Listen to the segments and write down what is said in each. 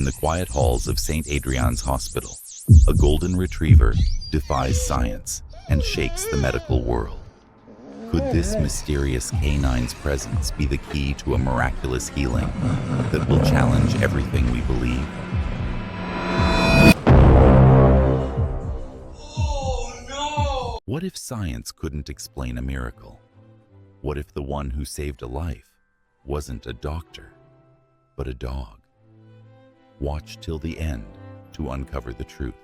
In the quiet halls of St. Adrianne's Hospital, a golden retriever defies science and shakes the medical world. Could this mysterious canine's presence be the key to a miraculous healing that will challenge everything we believe? Oh no! What if science couldn't explain a miracle? What if the one who saved a life wasn't a doctor, but a dog? Watch till the end to uncover the truth.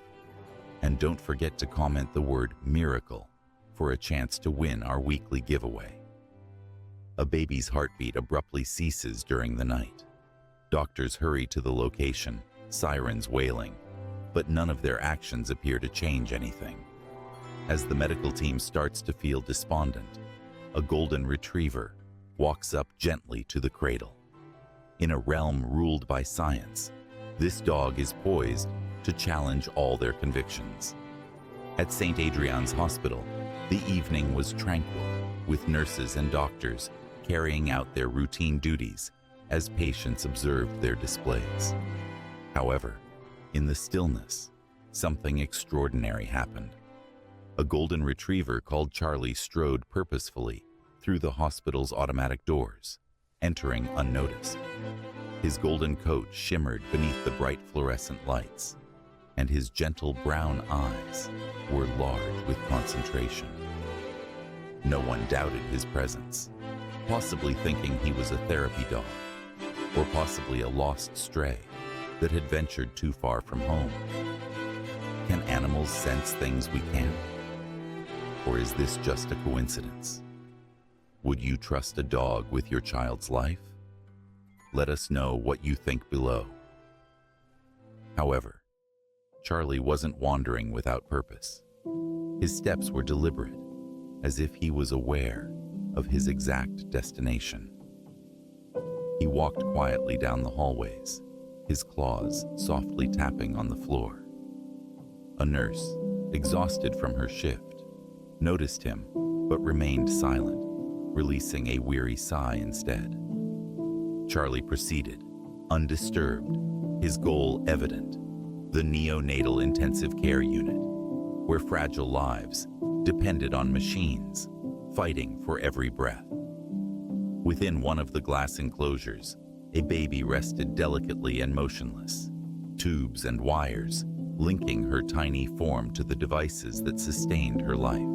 And don't forget to comment the word miracle for a chance to win our weekly giveaway. A baby's heartbeat abruptly ceases during the night. Doctors hurry to the location, sirens wailing, but none of their actions appear to change anything. As the medical team starts to feel despondent, a golden retriever walks up gently to the cradle. In a realm ruled by science, this dog is poised to challenge all their convictions. At St. Adrianne's Hospital, the evening was tranquil, with nurses and doctors carrying out their routine duties as patients observed their displays. However, in the stillness, something extraordinary happened. A golden retriever called Charlie strode purposefully through the hospital's automatic doors, entering unnoticed. His golden coat shimmered beneath the bright fluorescent lights, and his gentle brown eyes were large with concentration. No one doubted his presence, possibly thinking he was a therapy dog, or possibly a lost stray that had ventured too far from home. Can animals sense things we can't? Or is this just a coincidence? Would you trust a dog with your child's life? Let us know what you think below. However, Charlie wasn't wandering without purpose. His steps were deliberate, as if he was aware of his exact destination. He walked quietly down the hallways, his claws softly tapping on the floor. A nurse, exhausted from her shift, noticed him but remained silent, releasing a weary sigh instead. Charlie proceeded, undisturbed, his goal evident: the neonatal intensive care unit, where fragile lives depended on machines, fighting for every breath. Within one of the glass enclosures, a baby rested delicately and motionless, tubes and wires linking her tiny form to the devices that sustained her life.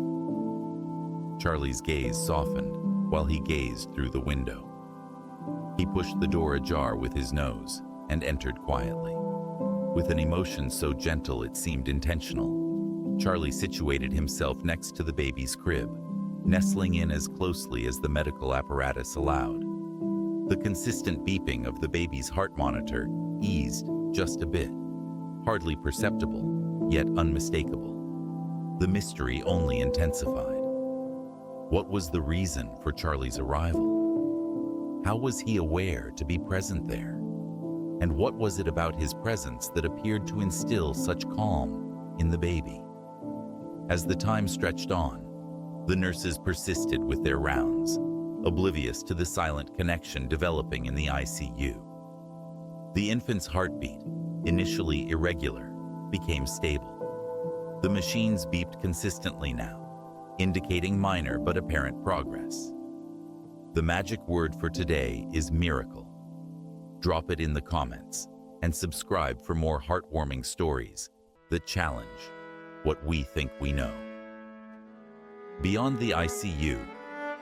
Charlie's gaze softened while he gazed through the window. He pushed the door ajar with his nose and entered quietly. With an emotion so gentle it seemed intentional, Charlie situated himself next to the baby's crib, nestling in as closely as the medical apparatus allowed. The consistent beeping of the baby's heart monitor eased just a bit, hardly perceptible, yet unmistakable. The mystery only intensified. What was the reason for Charlie's arrival? How was he aware to be present there? And what was it about his presence that appeared to instill such calm in the baby? As the time stretched on, the nurses persisted with their rounds, oblivious to the silent connection developing in the ICU. The infant's heartbeat, initially irregular, became stable. The machines beeped consistently now, indicating minor but apparent progress. The magic word for today is miracle. Drop it in the comments and subscribe for more heartwarming stories that challenge what we think we know. Beyond the ICU,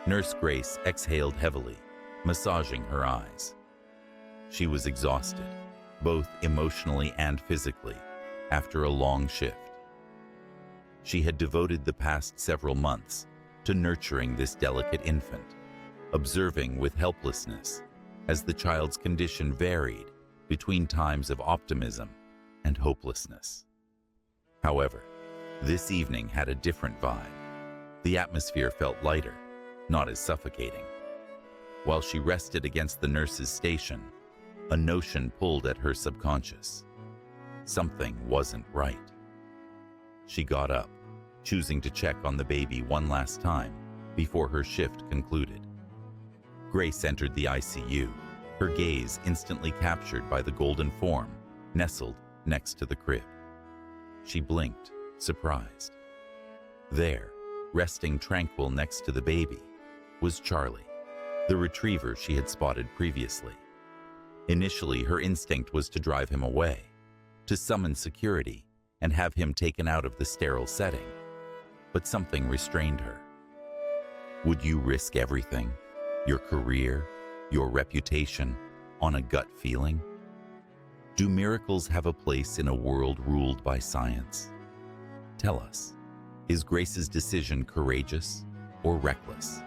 Nurse Grace exhaled heavily, massaging her eyes. She was exhausted, both emotionally and physically, after a long shift. She had devoted the past several months to nurturing this delicate infant, observing with helplessness as the child's condition varied between times of optimism and hopelessness. However, this evening had a different vibe. The atmosphere felt lighter, not as suffocating. While she rested against the nurse's station, a notion pulled at her subconscious. Something wasn't right. She got up, choosing to check on the baby one last time before her shift concluded. Grace entered the ICU, her gaze instantly captured by the golden form nestled next to the crib. She blinked, surprised. There, resting tranquil next to the baby, was Charlie, the retriever she had spotted previously. Initially, her instinct was to drive him away, to summon security and have him taken out of the sterile setting, but something restrained her. Would you risk everything, your career, your reputation, on a gut feeling? Do miracles have a place in a world ruled by science? Tell us, is Grace's decision courageous or reckless?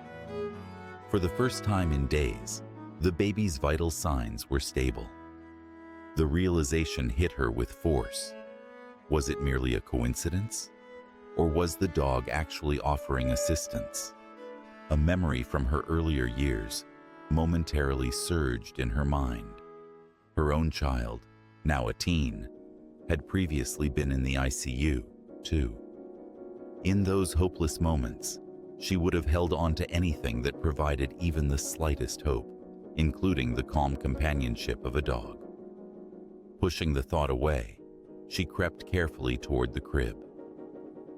For the first time in days, the baby's vital signs were stable. The realization hit her with force. Was it merely a coincidence? Or was the dog actually offering assistance? A memory from her earlier years momentarily surged in her mind. Her own child, now a teen, had previously been in the ICU, too. In those hopeless moments, she would have held on to anything that provided even the slightest hope, including the calm companionship of a dog. Pushing the thought away, she crept carefully toward the crib.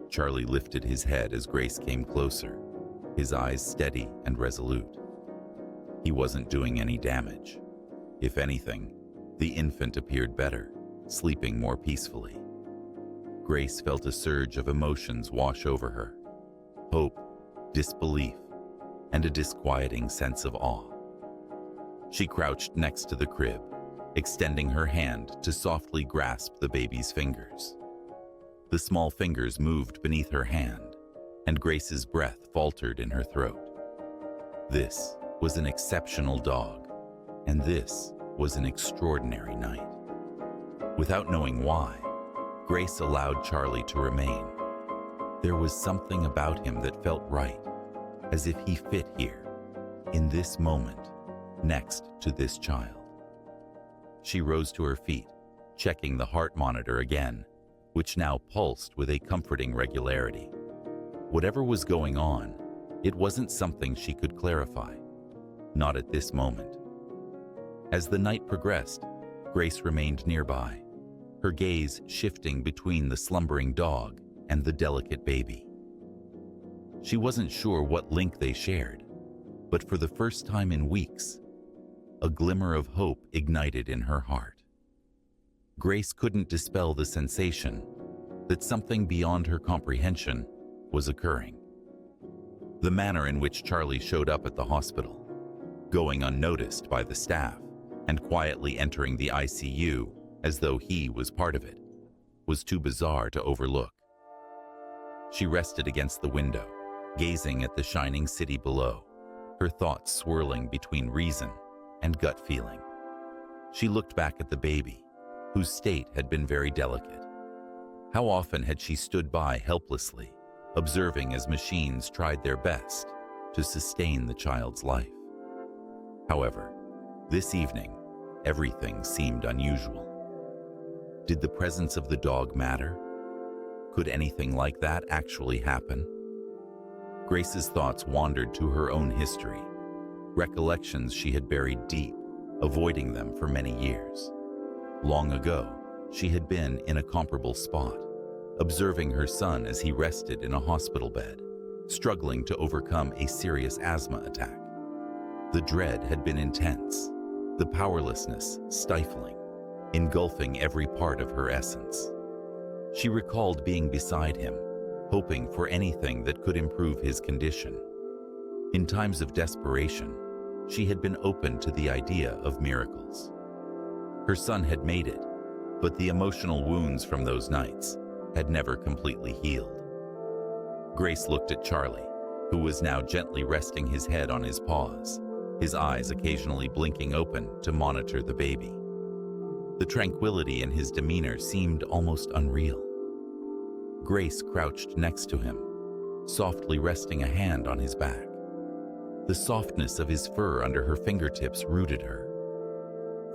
Charlie lifted his head as Grace came closer, his eyes steady and resolute. He wasn't doing any damage. If anything, the infant appeared better, sleeping more peacefully. Grace felt a surge of emotions wash over her: hope, disbelief, and a disquieting sense of awe. She crouched next to the crib, extending her hand to softly grasp the baby's fingers. The small fingers moved beneath her hand, and Grace's breath faltered in her throat. This was an exceptional dog, and this was an extraordinary night. Without knowing why, Grace allowed Charlie to remain. There was something about him that felt right, as if he fit here, in this moment, next to this child. She rose to her feet, checking the heart monitor again, which now pulsed with a comforting regularity. Whatever was going on, it wasn't something she could clarify, not at this moment. As the night progressed, Grace remained nearby, her gaze shifting between the slumbering dog and the delicate baby. She wasn't sure what link they shared, but for the first time in weeks, a glimmer of hope ignited in her heart. Grace couldn't dispel the sensation that something beyond her comprehension was occurring. The manner in which Charlie showed up at the hospital, going unnoticed by the staff and quietly entering the ICU as though he was part of it, was too bizarre to overlook. She rested against the window, gazing at the shining city below, her thoughts swirling between reason and gut feeling. She looked back at the baby, whose state had been very delicate. How often had she stood by helplessly, observing as machines tried their best to sustain the child's life? However, this evening, everything seemed unusual. Did the presence of the dog matter? Could anything like that actually happen? Grace's thoughts wandered to her own history, recollections she had buried deep, avoiding them for many years. Long ago, she had been in a comparable spot, observing her son as he rested in a hospital bed, struggling to overcome a serious asthma attack. The dread had been intense, the powerlessness stifling, engulfing every part of her essence. She recalled being beside him, hoping for anything that could improve his condition. In times of desperation, she had been open to the idea of miracles. Her son had made it, but the emotional wounds from those nights had never completely healed. Grace looked at Charlie, who was now gently resting his head on his paws, his eyes occasionally blinking open to monitor the baby. The tranquility in his demeanor seemed almost unreal. Grace crouched next to him, softly resting a hand on his back. The softness of his fur under her fingertips rooted her.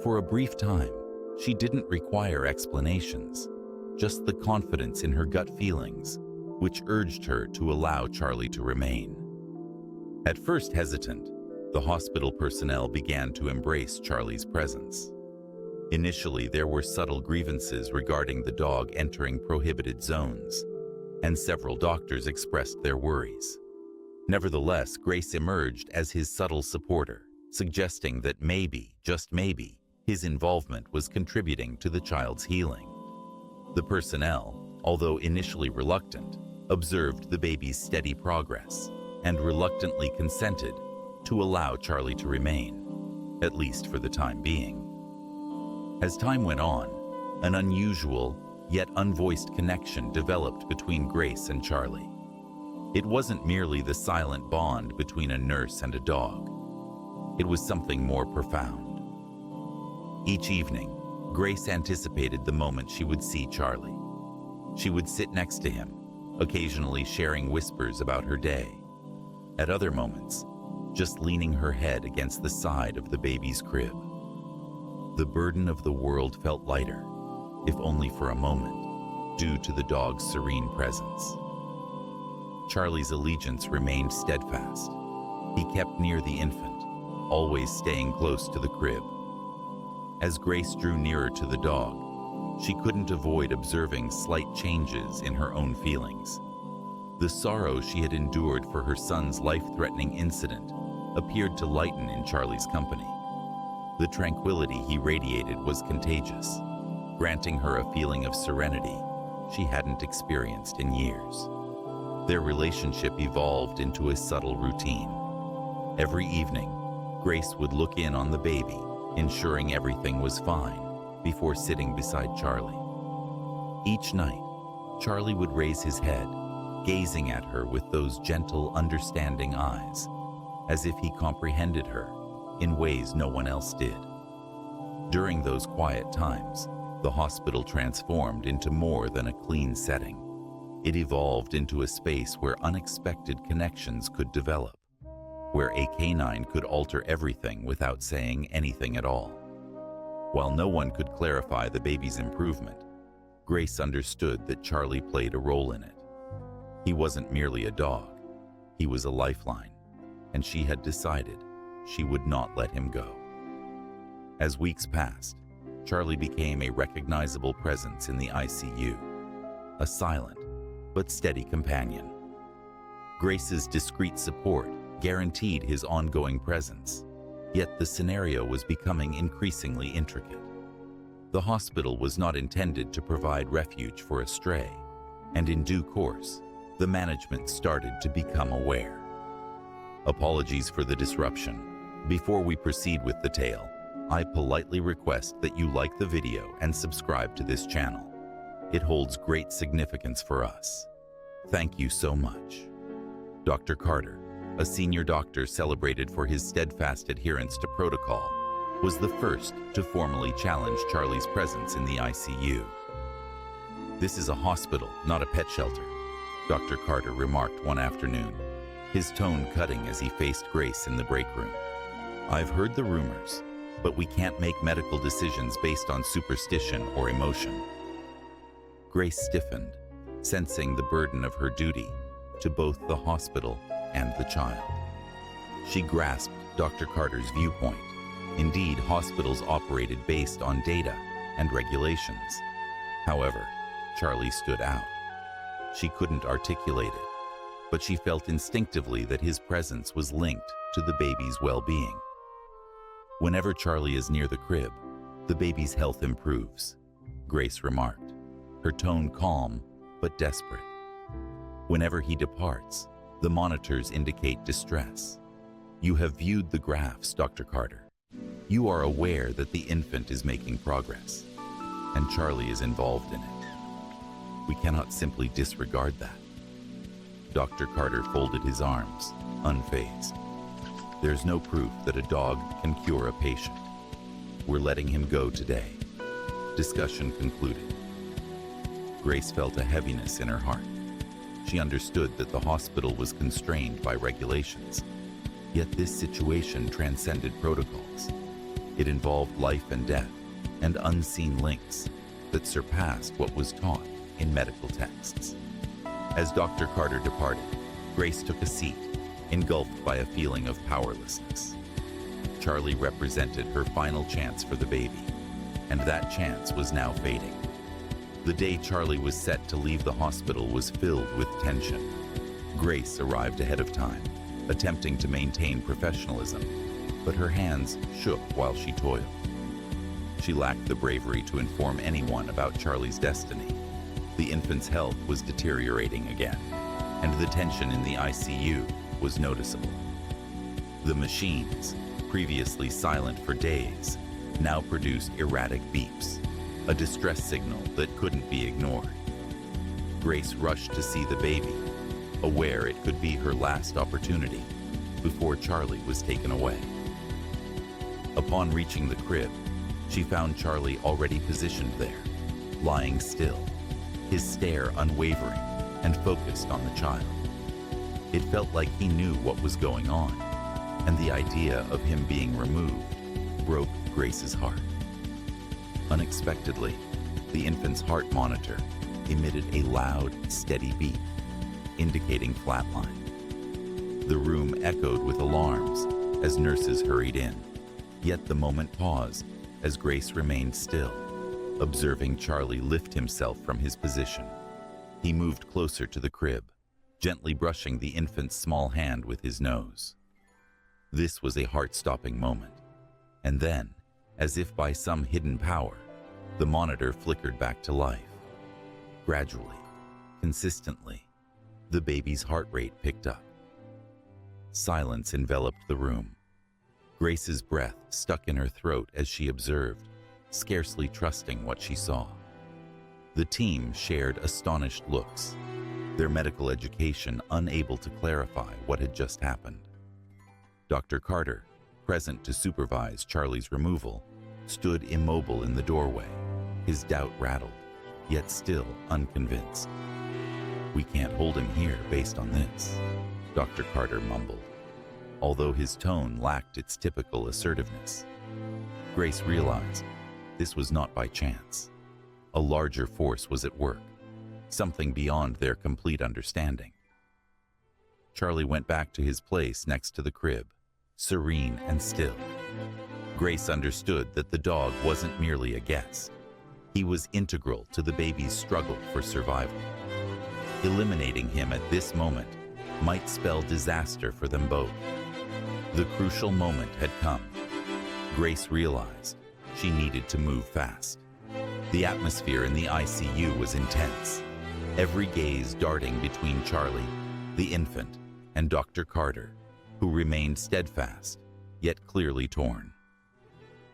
For a brief time, she didn't require explanations, just the confidence in her gut feelings, which urged her to allow Charlie to remain. At first hesitant, the hospital personnel began to embrace Charlie's presence. Initially, there were subtle grievances regarding the dog entering prohibited zones, and several doctors expressed their worries. Nevertheless, Grace emerged as his subtle supporter, suggesting that maybe, just maybe, his involvement was contributing to the child's healing. The personnel, although initially reluctant, observed the baby's steady progress and reluctantly consented to allow Charlie to remain, at least for the time being. As time went on, an unusual yet unvoiced connection developed between Grace and Charlie. It wasn't merely the silent bond between a nurse and a dog. It was something more profound. Each evening, Grace anticipated the moment she would see Charlie. She would sit next to him, occasionally sharing whispers about her day. At other moments, just leaning her head against the side of the baby's crib. The burden of the world felt lighter, if only for a moment, due to the dog's serene presence. Charlie's allegiance remained steadfast. He kept near the infant, always staying close to the crib. As Grace drew nearer to the dog, she couldn't avoid observing slight changes in her own feelings. The sorrow she had endured for her son's life-threatening incident appeared to lighten in Charlie's company. The tranquility he radiated was contagious, granting her a feeling of serenity she hadn't experienced in years. Their relationship evolved into a subtle routine. Every evening, Grace would look in on the baby, ensuring everything was fine, before sitting beside Charlie. Each night, Charlie would raise his head, gazing at her with those gentle, understanding eyes, as if he comprehended her in ways no one else did. During those quiet times, the hospital transformed into more than a clean setting. It evolved into a space where unexpected connections could develop, where a canine could alter everything without saying anything at all. While no one could clarify the baby's improvement, Grace understood that Charlie played a role in it. He wasn't merely a dog, he was a lifeline, and she had decided she would not let him go. As weeks passed, Charlie became a recognizable presence in the ICU, a silent but steady companion. Grace's discreet support guaranteed his ongoing presence, yet the scenario was becoming increasingly intricate. The hospital was not intended to provide refuge for a stray, and in due course, the management started to become aware. Apologies for the disruption. Before we proceed with the tale, I politely request that you like the video and subscribe to this channel. It holds great significance for us. Thank you so much. Dr. Carter, a senior doctor celebrated for his steadfast adherence to protocol, was the first to formally challenge Charlie's presence in the ICU. "This is a hospital, not a pet shelter," Dr. Carter remarked one afternoon, his tone cutting as he faced Grace in the break room. "I've heard the rumors, but we can't make medical decisions based on superstition or emotion." Grace stiffened, sensing the burden of her duty to both the hospital and the child. She grasped Dr. Carter's viewpoint. Indeed, hospitals operated based on data and regulations. However, Charlie stood out. She couldn't articulate it, but she felt instinctively that his presence was linked to the baby's well-being. "Whenever Charlie is near the crib, the baby's health improves," Grace remarked, her tone calm but desperate. "Whenever he departs, the monitors indicate distress. You have viewed the graphs, Dr. Carter. You are aware that the infant is making progress, and Charlie is involved in it. We cannot simply disregard that." Dr. Carter folded his arms, unfazed. "There's no proof that a dog can cure a patient. We're letting him go today." Discussion concluded. Grace felt a heaviness in her heart. She understood that the hospital was constrained by regulations, yet this situation transcended protocols. It involved life and death and unseen links that surpassed what was taught in medical texts. As Dr. Carter departed, Grace took a seat, engulfed by a feeling of powerlessness. Charlie represented her final chance for the baby, and that chance was now fading. The day Charlie was set to leave the hospital was filled with tension. Grace arrived ahead of time, attempting to maintain professionalism, but her hands shook while she toiled. She lacked the bravery to inform anyone about Charlie's destiny. The infant's health was deteriorating again, and the tension in the ICU was noticeable. The machines, previously silent for days, now produced erratic beeps, a distress signal that couldn't be ignored. Grace rushed to see the baby, aware it could be her last opportunity before Charlie was taken away. Upon reaching the crib, she found Charlie already positioned there, lying still, his stare unwavering and focused on the child. It felt like he knew what was going on, and the idea of him being removed broke Grace's heart. Unexpectedly, the infant's heart monitor emitted a loud, steady beep, indicating flatline. The room echoed with alarms as nurses hurried in, yet the moment paused as Grace remained still, observing Charlie lift himself from his position. He moved closer to the crib, gently brushing the infant's small hand with his nose. This was a heart-stopping moment, and then, as if by some hidden power, the monitor flickered back to life. Gradually, consistently, the baby's heart rate picked up. Silence enveloped the room. Grace's breath stuck in her throat as she observed, scarcely trusting what she saw. The team shared astonished looks, their medical education unable to clarify what had just happened. Dr. Carter, present to supervise Charlie's removal, stood immobile in the doorway, his doubt rattled, yet still unconvinced. "We can't hold him here based on this," Dr. Carter mumbled, although his tone lacked its typical assertiveness. Grace realized this was not by chance. A larger force was at work, something beyond their complete understanding. Charlie went back to his place next to the crib, serene and still. Grace understood that the dog wasn't merely a guest. He was integral to the baby's struggle for survival. Eliminating him at this moment might spell disaster for them both. The crucial moment had come. Grace realized she needed to move fast. The atmosphere in the ICU was intense, every gaze darting between Charlie, the infant, and Dr. Carter, who remained steadfast, yet clearly torn.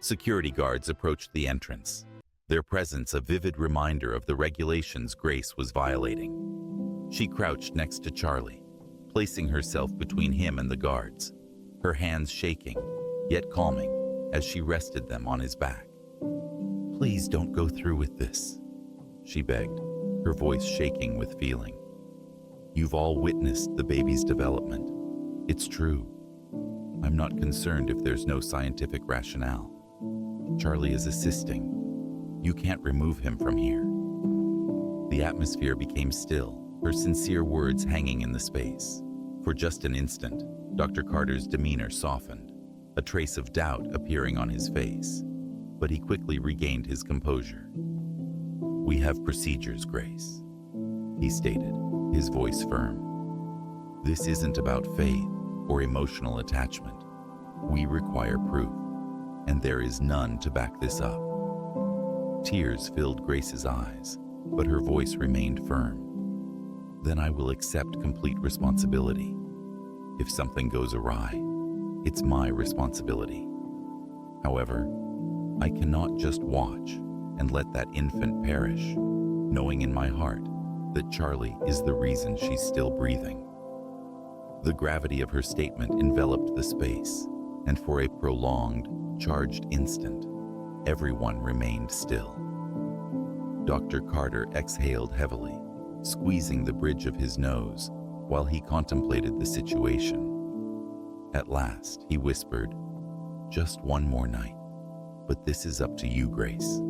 Security guards approached the entrance, their presence a vivid reminder of the regulations Grace was violating. She crouched next to Charlie, placing herself between him and the guards, her hands shaking, yet calming, as she rested them on his back. "Please don't go through with this," she begged, her voice shaking with feeling. "You've all witnessed the baby's development. It's true. I'm not concerned if there's no scientific rationale. Charlie is assisting. You can't remove him from here." The atmosphere became still, her sincere words hanging in the space. For just an instant, Dr. Carter's demeanor softened, a trace of doubt appearing on his face, but he quickly regained his composure. "We have procedures, Grace," he stated, his voice firm. "This isn't about faith or emotional attachment. We require proof, and there is none to back this up." Tears filled Grace's eyes, but her voice remained firm. "Then I will accept complete responsibility. If something goes awry, it's my responsibility. However, I cannot just watch and let that infant perish, knowing in my heart that Charlie is the reason she's still breathing." The gravity of her statement enveloped the space, and for a prolonged, charged instant, everyone remained still. Dr. Carter exhaled heavily, squeezing the bridge of his nose while he contemplated the situation. At last, he whispered, "Just one more night, but this is up to you, Grace.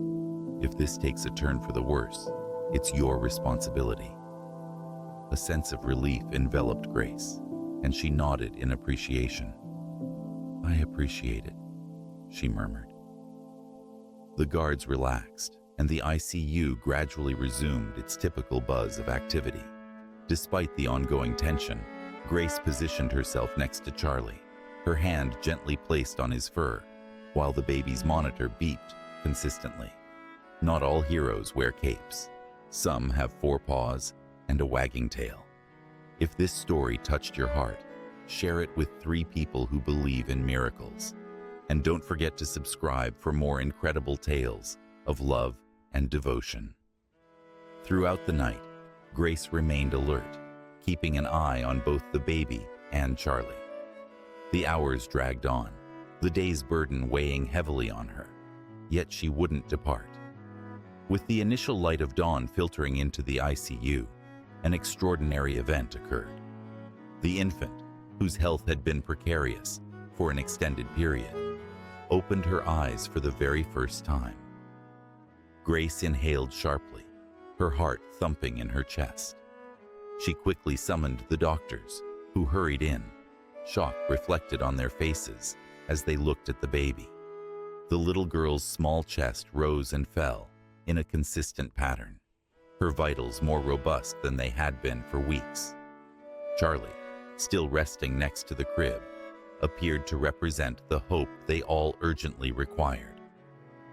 If this takes a turn for the worse, it's your responsibility." A sense of relief enveloped Grace, and she nodded in appreciation. "I appreciate it," she murmured. The guards relaxed, and the ICU gradually resumed its typical buzz of activity. Despite the ongoing tension, Grace positioned herself next to Charlie, her hand gently placed on his fur, while the baby's monitor beeped consistently. Not all heroes wear capes. Some have 4 paws and a wagging tail. If this story touched your heart, share it with 3 people who believe in miracles. And don't forget to subscribe for more incredible tales of love and devotion. Throughout the night, Grace remained alert, keeping an eye on both the baby and Charlie. The hours dragged on, the day's burden weighing heavily on her, yet she wouldn't depart. With the initial light of dawn filtering into the ICU, an extraordinary event occurred. The infant, whose health had been precarious for an extended period, opened her eyes for the very first time. Grace inhaled sharply, her heart thumping in her chest. She quickly summoned the doctors, who hurried in, shock reflected on their faces as they looked at the baby. The little girl's small chest rose and fell in a consistent pattern, her vitals more robust than they had been for weeks. Charlie, still resting next to the crib, appeared to represent the hope they all urgently required.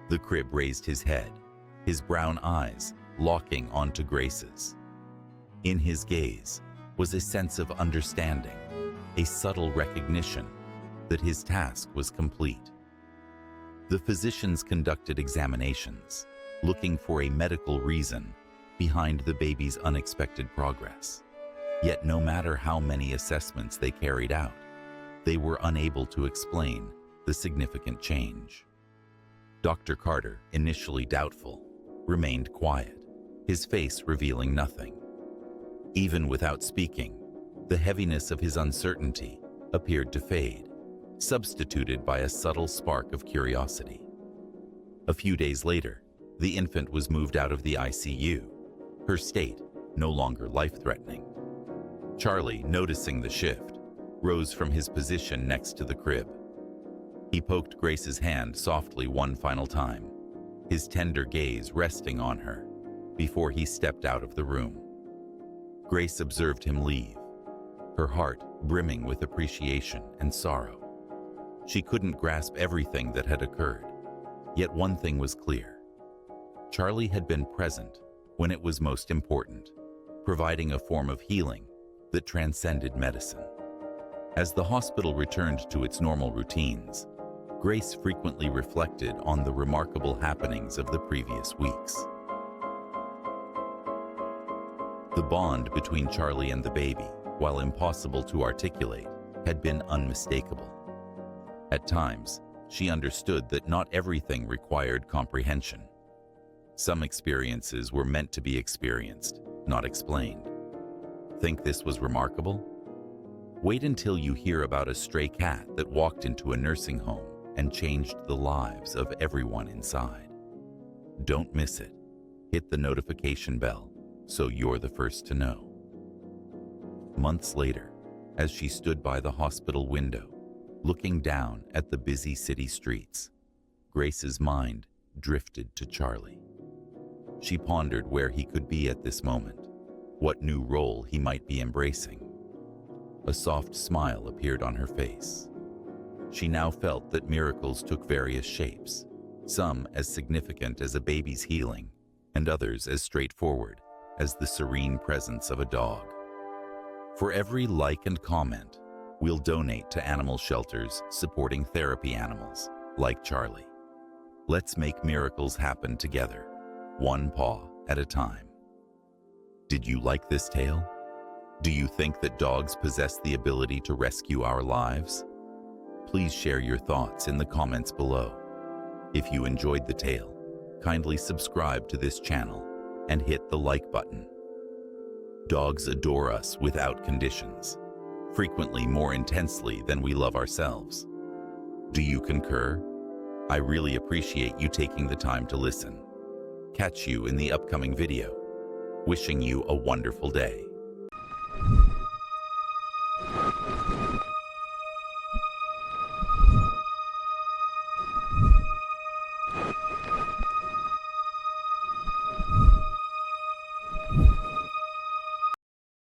The crib raised his head, his brown eyes locking onto Grace's. In his gaze was a sense of understanding, a subtle recognition that his task was complete. The physicians conducted examinations, looking for a medical reason behind the baby's unexpected progress. Yet no matter how many assessments they carried out, they were unable to explain the significant change. Dr. Carter, initially doubtful, remained quiet, his face revealing nothing. Even without speaking, the heaviness of his uncertainty appeared to fade, substituted by a subtle spark of curiosity. A few days later, the infant was moved out of the ICU, her state no longer life-threatening. Charlie, noticing the shift, rose from his position next to the crib. He poked Grace's hand softly one final time, his tender gaze resting on her, before he stepped out of the room. Grace observed him leave, her heart brimming with appreciation and sorrow. She couldn't grasp everything that had occurred, yet one thing was clear. Charlie had been present when it was most important, providing a form of healing that transcended medicine. As the hospital returned to its normal routines, Grace frequently reflected on the remarkable happenings of the previous weeks. The bond between Charlie and the baby, while impossible to articulate, had been unmistakable. At times, she understood that not everything required comprehension. Some experiences were meant to be experienced, not explained. Think this was remarkable? Wait until you hear about a stray cat that walked into a nursing home and changed the lives of everyone inside. Don't miss it. Hit the notification bell so you're the first to know. Months later, as she stood by the hospital window, looking down at the busy city streets, Grace's mind drifted to Charlie. She pondered where he could be at this moment, what new role he might be embracing. A soft smile appeared on her face. She now felt that miracles took various shapes, some as significant as a baby's healing, and others as straightforward as the serene presence of a dog. For every like and comment, we'll donate to animal shelters supporting therapy animals like Charlie. Let's make miracles happen together, one paw at a time. Did you like this tale? Do you think that dogs possess the ability to rescue our lives? Please share your thoughts in the comments below. If you enjoyed the tale, kindly subscribe to this channel and hit the like button. Dogs adore us without conditions, frequently more intensely than we love ourselves. Do you concur? I really appreciate you taking the time to listen. Catch you in the upcoming video. Wishing you a wonderful day.